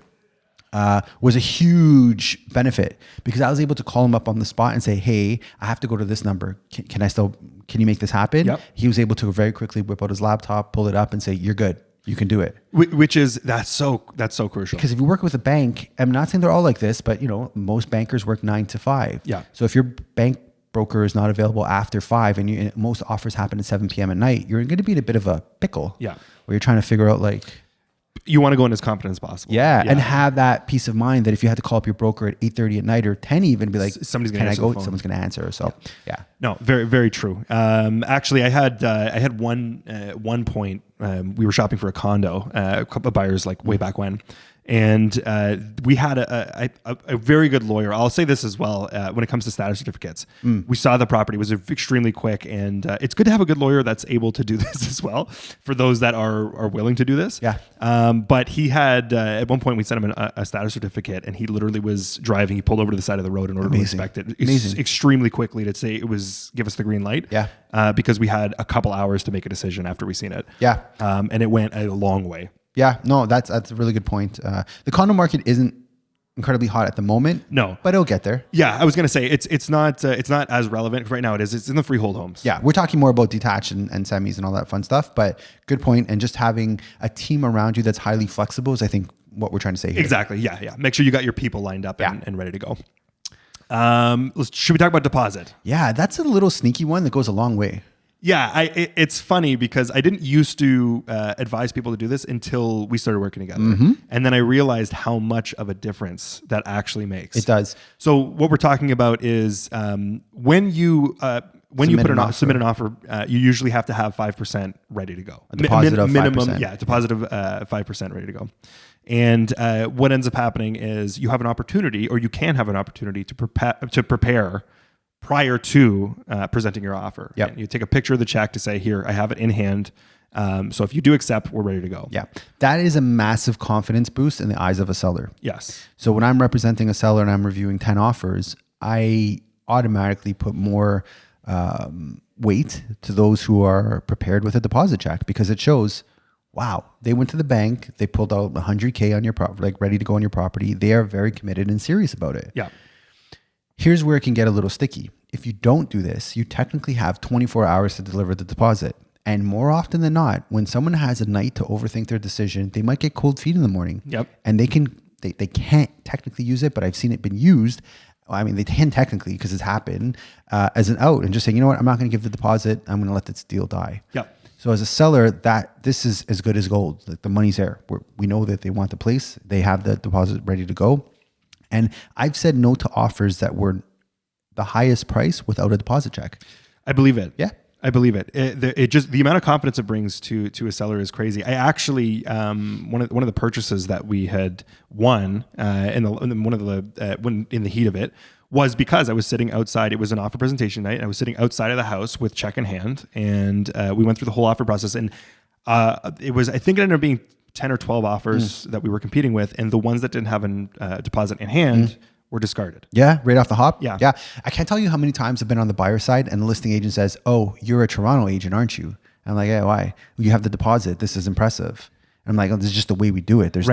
was a huge benefit because I was able to call him up on the spot and say, hey, I have to go to this number. Can you make this happen? He was able to very quickly whip out his laptop, pull it up and say, you're good. You can do it. That's so crucial. Because if you work with a bank, I'm not saying they're all like this, but most bankers work 9 to 5. So if your bank broker is not available after 5 and most offers happen at 7 p.m. at night, you're going to be in a bit of a pickle. Where you're trying to figure out like, you want to go in as confident as possible. And have that peace of mind that if you had to call up your broker at 8:30 at night or 10 even, be like, somebody's going to answer the phone. Someone's going to answer. So no, very, very true. Actually, I had one point. We were shopping for a condo, a couple of buyers like way back when, And we had a very good lawyer. I'll say this as well when it comes to status certificates. We saw the property. It was extremely quick. And it's good to have a good lawyer that's able to do this as well for those that are willing to do this. Yeah. But he had, at one point, we sent him a status certificate, and he literally was driving. He pulled over to the side of the road in order to inspect it extremely quickly to say give us the green light. Yeah. Because we had a couple hours to make a decision after we seen it. Yeah. And it went a long way. Yeah, no, that's a really good point. The condo market isn't incredibly hot at the moment. No, but it'll get there. Yeah, I was gonna say it's not as relevant right now. It's in the freehold homes. Yeah, we're talking more about detached and semis and all that fun stuff. But good point. And just having a team around you that's highly flexible is, I think, what we're trying to say here. Exactly. Yeah. Make sure you got your people lined up and ready to go. Should we talk about deposit? Yeah, that's a little sneaky one that goes a long way. Yeah, it's funny because I didn't used to advise people to do this until we started working together. And then I realized how much of a difference that actually makes. It does. So what we're talking about is when you submit an offer, you usually have to have 5% ready to go. A deposit of 5%. Minimum, yeah, deposit of 5% ready to go. And what ends up happening is you have an opportunity, or you can have an opportunity to prepare prior to presenting your offer. Yep. And you take a picture of the check to say, here, I have it in hand. So if you do accept, we're ready to go. Yeah. That is a massive confidence boost in the eyes of a seller. Yes. So when I'm representing a seller and I'm reviewing 10 offers, I automatically put more weight to those who are prepared with a deposit check, because it shows, wow, they went to the bank, they pulled out $100K on your property, like ready to go on your property. They are very committed and serious about it. Yeah. Here's where it can get a little sticky. If you don't do this, you technically have 24 hours to deliver the deposit. And more often than not, when someone has a night to overthink their decision, they might get cold feet in the morning. Yep. And they can't technically use it, but I've seen it been used. I mean, they can technically, because it's happened, as an out, and just saying, you know what, I'm not going to give the deposit. I'm going to let this deal die. Yep. So as a seller, this is as good as gold. Like, the money's there. We know that they want the place. They have the deposit ready to go. And I've said no to offers that were the highest price without a deposit check. I believe it. Yeah. I believe it. It just, the amount of confidence it brings to a seller is crazy. I actually, one of the purchases that we had won in the heat of it was because I was sitting outside. It was an offer presentation night, and I was sitting outside of the house with check in hand, and we went through the whole offer process. And it was, I think it ended up being 10 or 12 offers that we were competing with, and the ones that didn't have a deposit in hand were discarded. Yeah, right off the hop. Yeah. I can't tell you how many times I've been on the buyer side and the listing agent says, "Oh, you're a Toronto agent, aren't you?" And I'm like, "Yeah, why? You have the deposit. This is impressive." And I'm like, "Oh, this is just the way we do it." There's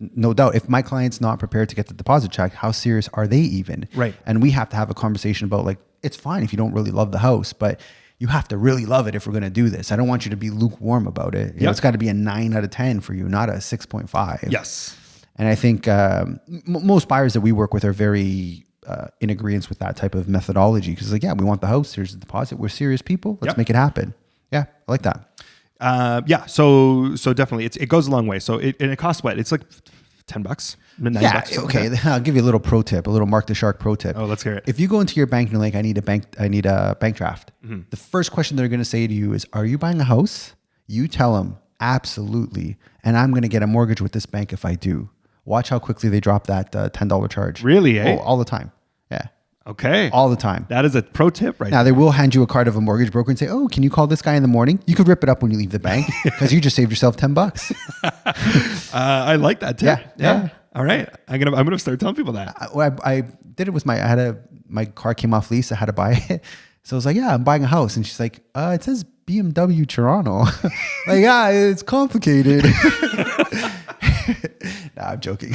no doubt. If my client's not prepared to get the deposit check, how serious are they even? Right. And we have to have a conversation about, like, it's fine if you don't really love the house, but you have to really love it if we're going to do this. I don't want you to be lukewarm about it. You know, it's got to be a 9 out of 10 for you, not a 6.5. Yes. And I think most buyers that we work with are very in agreement with that type of methodology, because, like, yeah, we want the house. Here's the deposit. We're serious people. Let's make it happen. Yeah, I like that. So definitely it goes a long way. So it costs what? It's like $10, $9. Okay. I'll give you a little pro tip, a little Mark the Shark pro tip. Oh, let's hear it. If you go into your bank and you're like, I need a bank draft. The first question they're going to say to you is, "Are you buying a house?" You tell them, "Absolutely. And I'm going to get a mortgage with this bank if I do." Watch how quickly they drop that $10 charge. Really? Eh? Oh, all the time. Yeah. Okay. All the time. That is a pro tip right now. They will hand you a card of a mortgage broker and say, "Oh, can you call this guy in the morning?" You could rip it up when you leave the bank because you just saved yourself $10. I like that tip. Yeah. All right. I'm gonna start telling people that. I did it with my car came off lease. I had to buy it. So I was like, "Yeah, I'm buying a house." And she's like, "It says BMW Toronto." Like, "Yeah, it's complicated." Nah, I'm joking.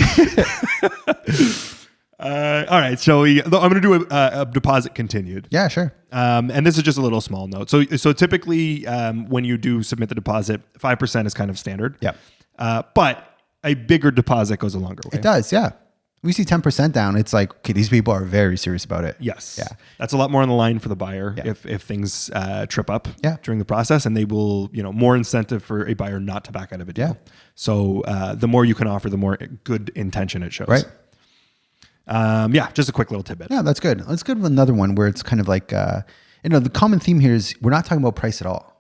All right. So I'm going to do a deposit continued. Yeah, sure. And this is just a little small note. So typically when you do submit the deposit, 5% is kind of standard. Yeah. But a bigger deposit goes a longer way. It does. Yeah. We see 10% down. It's like, okay, these people are very serious about it. Yes. Yeah. That's a lot more on the line for the buyer if things trip up during the process, and they will, more incentive for a buyer not to back out of a deal. Yeah. So the more you can offer, the more good intention it shows. Right. Just a quick little tidbit. Yeah, that's good. Let's go to another one where it's kind of like, the common theme here is we're not talking about price at all.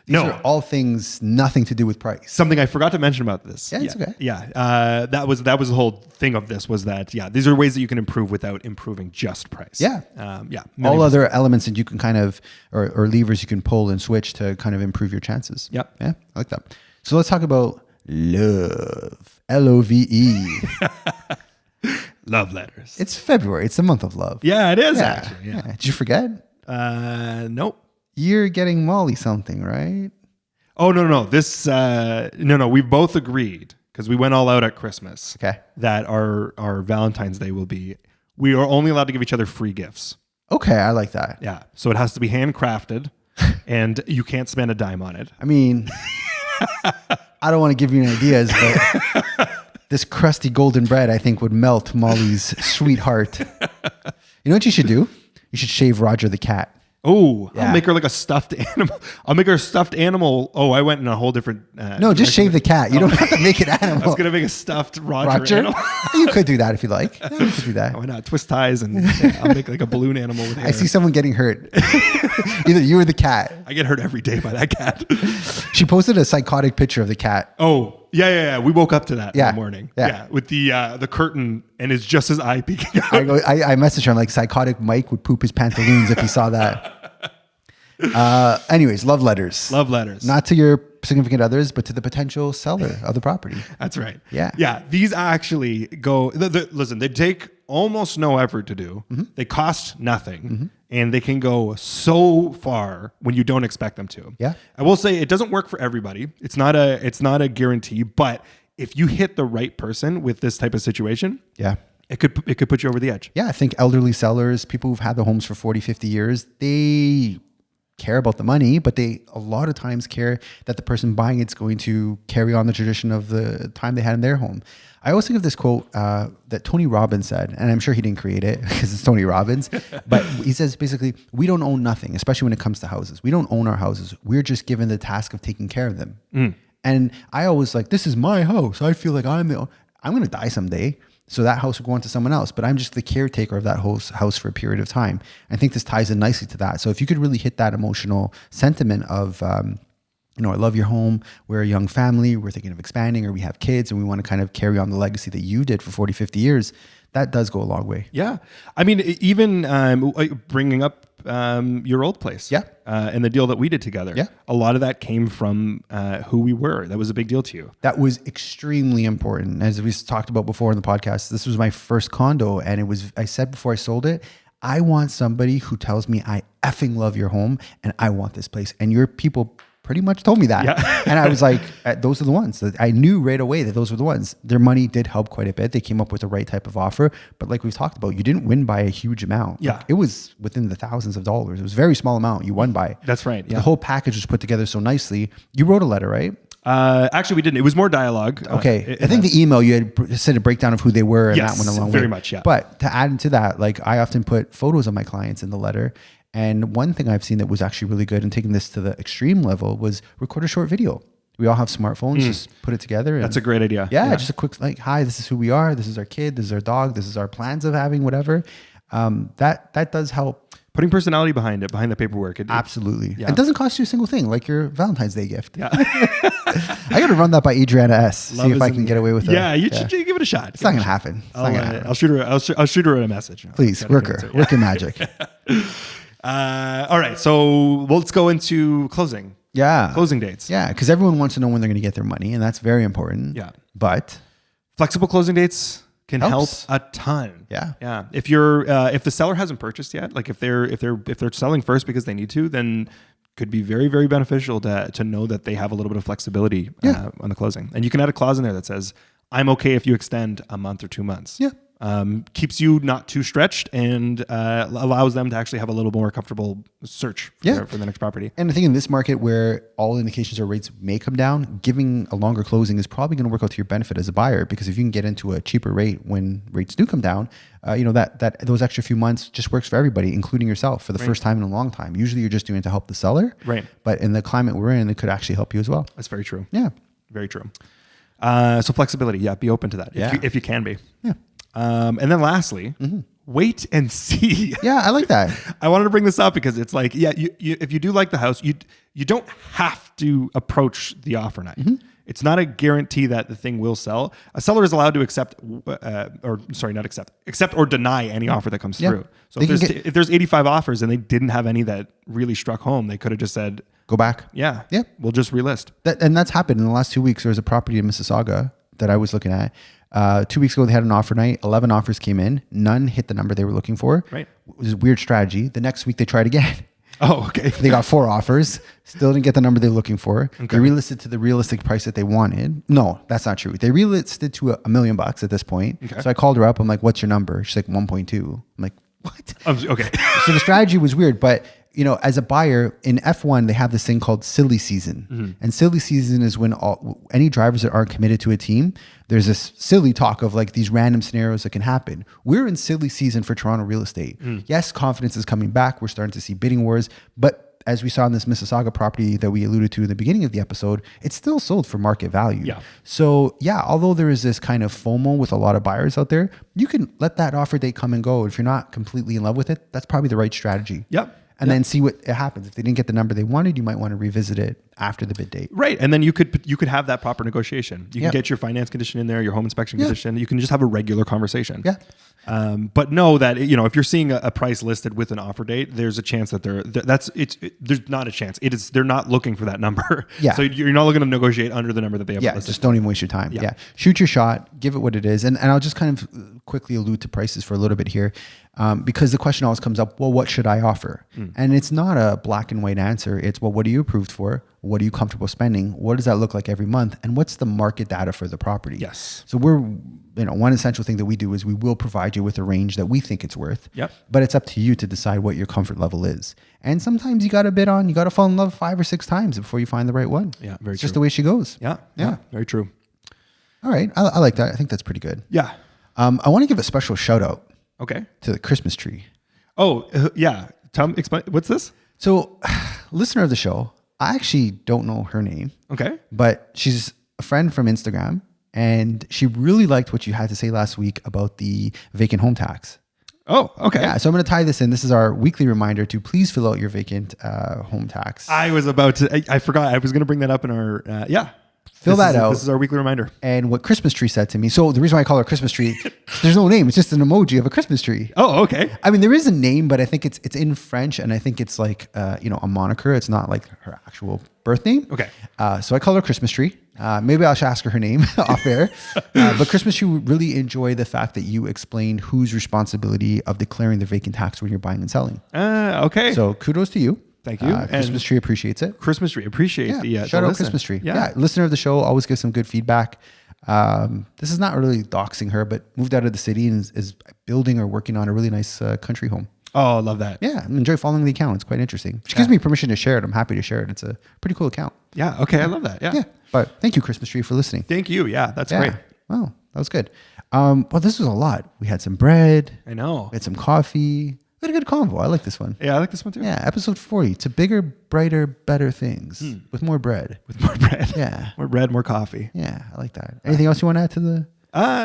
These are all things nothing to do with price. Something I forgot to mention about this. Yeah, it's okay. Yeah. That was the whole thing of this was that, these are ways that you can improve without improving just price. Yeah. Many All other elements that you can kind of, or levers you can pull and switch to kind of improve your chances. Yep. Yeah, I like that. So let's talk about love. Love. Love letters. It's February. It's the month of love. Yeah, it is actually. Yeah. Did you forget? Nope. You're getting Molly something, right? Oh, no. This, no. We've both agreed because we went all out at Christmas. Okay. That our Valentine's Day we are only allowed to give each other free gifts. Okay, I like that. Yeah. So it has to be handcrafted and you can't spend a dime on it. I mean, I don't want to give you any ideas, but this crusty golden bread, I think, would melt Molly's sweet heart. You know what you should do? You should shave Roger the cat. Oh, Yeah. I'll make her like a stuffed animal. I'll make her a stuffed animal. Oh, I went in a whole different. No, just shave the cat. You don't have to make an I animal. was going to make a stuffed Roger animal. You could do that if you like. Yeah, you could do that. Why not? Twist ties and I'll make like a balloon animal with hair. I see someone getting hurt. Either you or the cat. I get hurt every day by that cat. She posted a psychotic picture of the cat. Oh, yeah. We woke up to that in the morning. Yeah. With the curtain and it's just his eye peeking out. I messaged her. I'm like, psychotic Mike would poop his pantaloons if he saw that. Anyways, love letters. Love letters. Not to your significant others, but to the potential seller of the property. That's right. Yeah. Yeah. These actually go, listen, they take almost no effort to do. Mm-hmm. They cost nothing and they can go so far when you don't expect them to. Yeah. I will say it doesn't work for everybody. It's not a guarantee, but if you hit the right person with this type of situation, Yeah. it could put you over the edge. Yeah. I think elderly sellers, people who've had the homes for 40, 50 years, they care about the money, but they a lot of times care that the person buying it's going to carry on the tradition of the time they had in their home. I always think of this quote that Tony Robbins said, and I'm sure he didn't create it because it's Tony Robbins, but he says basically, we don't own nothing, especially when it comes to houses. We don't own our houses. We're just given the task of taking care of them. And I always like, this is my house. I feel like I'm going to die someday. So that house will go on to someone else, but I'm just the caretaker of that house for a period of time. I think this ties in nicely to that. So if you could really hit that emotional sentiment of, I love your home. We're a young family. We're thinking of expanding, or we have kids and we want to kind of carry on the legacy that you did for 40, 50 years. That does go a long way. Yeah. I mean, even bringing up your old place. Yeah. And the deal that we did together. Yeah. A lot of that came from who we were. That was a big deal to you. That was extremely important. As we talked about before in the podcast, this was my first condo. And I said before I sold it, I want somebody who tells me I effing love your home and I want this place. And your people pretty much told me that. Yeah. And I was like, those are the ones that I knew right away that those were the ones. Their money did help quite a bit. They came up with the right type of offer. But like we've talked about, you didn't win by a huge amount. Yeah. Like, it was within the thousands of dollars. It was a very small amount you won by. That's right. Yeah. The whole package was put together so nicely. You wrote a letter, right? Actually, we didn't. It was more dialogue. Okay. I think the email, you had said a breakdown of who they were and yes, that went a long very way. much, yeah. But to add into that, like I often put photos of my clients in the letter. And one thing I've seen that was actually really good and taking this to the extreme level was record a short video. We all have smartphones, just put it together. That's a great idea. Yeah, just a quick like, hi, this is who we are. This is our kid. This is our dog. This is our plans of having whatever. That does help. Putting personality behind the paperwork. Absolutely. Yeah. It doesn't cost you a single thing, like your Valentine's Day gift. Yeah. I got to run that by Adriana S. See if I can get away with it. Yeah, you should give it a shot. It's not going to happen. I'll shoot her a message. Please, work your magic. All right, so let's go into closing. Yeah. Closing dates. Yeah, because everyone wants to know when they're going to get their money, and that's very important. Yeah. But flexible closing dates can helps. help a ton. Yeah. Yeah. If the seller hasn't purchased yet, like if they're selling first because they need to, then could be very, very beneficial to know that they have a little bit of flexibility on the closing. And you can add a clause in there that says, I'm okay if you extend a month or 2 months. Yeah. Keeps you not too stretched and allows them to actually have a little more comfortable search for the next property. And I think in this market where all indications are rates may come down, giving a longer closing is probably going to work out to your benefit as a buyer, because if you can get into a cheaper rate when rates do come down, that those extra few months just works for everybody, including yourself, for the first time in a long time. Usually you're just doing it to help the seller. Right. But in the climate we're in, it could actually help you as well. That's very true. Yeah. Very true. So flexibility. Yeah. Be open to that. If you can be. Yeah. And then lastly, wait and see. Yeah, I like that. I wanted to bring this up because it's like, yeah, if you do like the house, you don't have to approach the offer night. Mm-hmm. It's not a guarantee that the thing will sell. A seller is allowed to accept or deny any offer that comes through. So if there's 85 offers and they didn't have any that really struck home, they could have just said, go back. Yeah, Yeah. we'll just relist. And that's happened in the last 2 weeks. There was a property in Mississauga that I was looking at. 2 weeks ago, they had an offer night. 11 offers came in. None hit the number they were looking for. Right. It was a weird strategy. The next week, they tried again. Oh, okay. They got 4 offers. Still didn't get the number they were looking for. Okay. They relisted to the realistic price that they wanted. No, that's not true. They relisted to $1 million at this point. Okay. So I called her up. I'm like, what's your number? She's like, 1.2. I'm like, what? Okay. So the strategy was weird, but as a buyer in F1, they have this thing called silly season. Mm-hmm. And silly season is when any drivers that aren't committed to a team, there's this silly talk of like these random scenarios that can happen. We're in silly season for Toronto real estate. Yes, confidence is coming back. We're starting to see bidding wars, but as we saw in this Mississauga property that we alluded to in the beginning of the episode, it's still sold for market value. Yeah. So yeah, although there is this kind of FOMO with a lot of buyers out there, you can let that offer date come and go. If you're not completely in love with it, that's probably the right strategy. Yep. And then see what happens. If they didn't get the number they wanted, you might want to revisit it after the bid date. Right. And then you could have that proper negotiation. You can Yep. get your finance condition in there, your home inspection condition. You can just have a regular conversation. Yeah. But know that, if you're seeing a price listed with an offer date, there's a chance that there's not a chance. They're not looking for that number. Yeah. So you're not looking to negotiate under the number that they have Yeah, listed. just don't even waste your time. Yeah. Yeah. Shoot your shot, give it what it is. And I'll just kind of quickly allude to prices for a little bit here, because the question always comes up, well, what should I offer? And it's not a black and white answer. It's, well, what are you approved for? What are you comfortable spending? What does that look like every month? And what's the market data for the property? Yes. So one essential thing that we do is we will provide you with a range that we think it's worth. Yep. But it's up to you to decide what your comfort level is. And sometimes you got to bid on, you got to fall in love 5 or 6 times before you find the right one. Yeah, very It's true. just the way she goes. Yeah. Yeah. Very true. All right. I like that. I think that's pretty good. Yeah. I want to give a special shout out Okay. to the Christmas tree. Oh, yeah. Explain. What's this? So, listener of the show, I actually don't know her name, Okay. but she's a friend from Instagram, and she really liked what you had to say last week about the vacant home tax. Oh, okay. Yeah, so I'm going to tie this in. This is our weekly reminder to please fill out your vacant home tax. I was about to, I forgot. I was going to bring that up in our, Fill that out. This is our weekly reminder. And what Christmas tree said to me. So the reason why I call her Christmas tree, there's no name. It's just an emoji of a Christmas tree. Oh, okay. I mean, there is a name, but I think it's in French, and I think it's like a moniker. It's not like her actual birth name. Okay. So I call her Christmas tree. Maybe I should ask her name off air. But Christmas tree would really enjoy the fact that you explained whose responsibility of declaring the vacant tax when you're buying and selling. Okay. So kudos to you. Thank you. Christmas And tree appreciates it. Christmas tree. Appreciate the shout out listen. Christmas tree. Yeah. Yeah, listener of the show, always give some good feedback. This is not really doxing her, but moved out of the city and is building or working on a really nice country home. Oh, love that. Yeah, I enjoy following the account. It's quite interesting. She gives me permission to share it. I'm happy to share it. It's a pretty cool account. Yeah. Okay. I love that. Yeah. Yeah. But thank you, Christmas tree, for listening. Thank you. Yeah. That's Yeah. great. Wow, that was good. Well, this was a lot. We had some bread. I know. We had some coffee. We had a good convo. I like this one. Yeah. I like this one too. Yeah, episode 40. To bigger, brighter, better things with more bread. With more bread. Yeah. More bread, more coffee. Yeah, I like that. Anything else you want to add to the...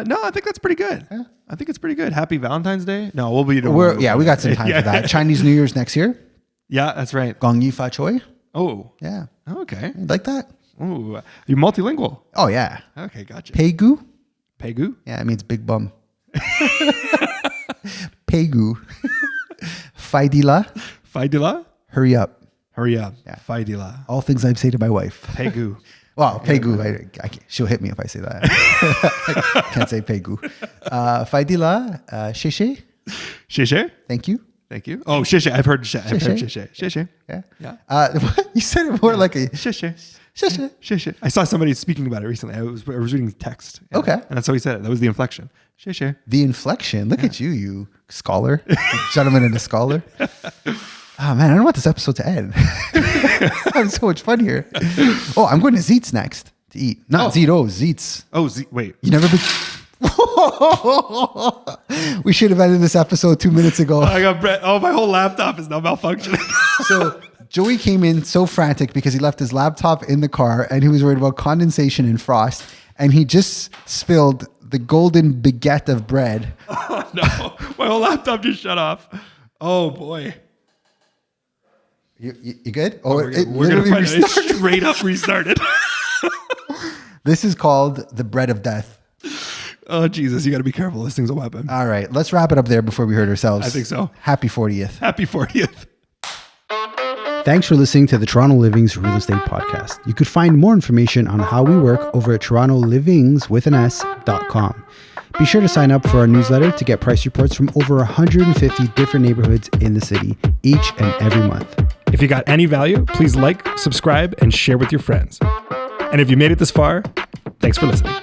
No, I think that's pretty good. Yeah. I think it's pretty good. Happy Valentine's Day. No, we'll be. we got some time for that. Chinese New Year's next year. Yeah, that's right. Gong Yi Fa Choi. Oh, Yeah. okay. You like that? Oh, you're multilingual. Oh, yeah. Okay, gotcha. Peigu. Pegu? Yeah, it means big bum. Peigu. Faidila. Faidila? Hurry up. Hurry up. Yeah. Faidila. All things I say to my wife. Pegu. Well, Peigu. I can't, she'll hit me if I say that. I can't say Peigu. Faidila. Sheshe. Sheshe? Thank you. Thank you. Oh, sheshe. I've heard sheshe. I've heard Sheshe. sheshe. Sheshe. Yeah. Yeah. You said it more like a Sheshe. sheshe. Sheshe. I saw somebody speaking about it recently. I was reading the text. Yeah. Okay. And that's how he said it. That was the inflection. Sheshe. The inflection. Look at you, you scholar, gentleman and a scholar. Oh man, I don't want this episode to end. Having so much fun here. Oh, I'm going to Zeets next to eat. Not Zito, Zeets. Oh, wait. You never been. We should have ended this episode 2 minutes ago. I got bread. Oh, my whole laptop is now malfunctioning. So Joey came in so frantic because he left his laptop in the car and he was worried about condensation and frost. And he just spilled the golden baguette of bread. Oh, no. My whole laptop just shut off. Oh, boy. You good? Oh, We're going to find out it straight up restarted. This is called the bread of death. Oh, Jesus. You got to be careful. This thing's a weapon. All right. Let's wrap it up there before we hurt ourselves. I think so. Happy 40th. Happy 40th. Thanks for listening to the Toronto Living's Real Estate Podcast. You could find more information on how we work over at torontolivings.com. Be sure to sign up for our newsletter to get price reports from over 150 different neighborhoods in the city each and every month. If you got any value, please like, subscribe, and share with your friends. And if you made it this far, thanks for listening.